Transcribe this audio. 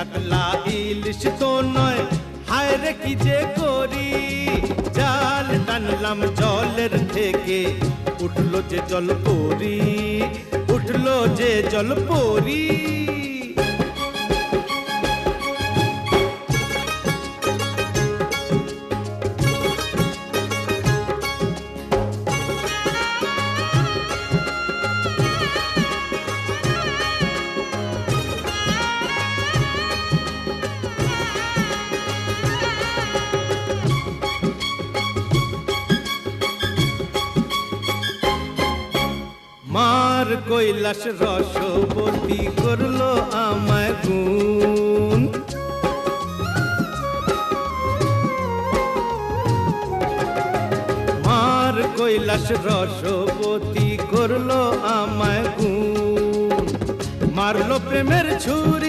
কাতলা ইলিশ তো নয়, হায় রে কি যে করি। জাল টানলাম জলের থেকে, উঠলো যে জল পরি, উঠলো যে জল পরি। মার কৈলাস রসবতী করলো আমায় গুণ। মার কৈলাস রসবতী করলো আমায় গুণ। মারলো প্রেমের ছুরি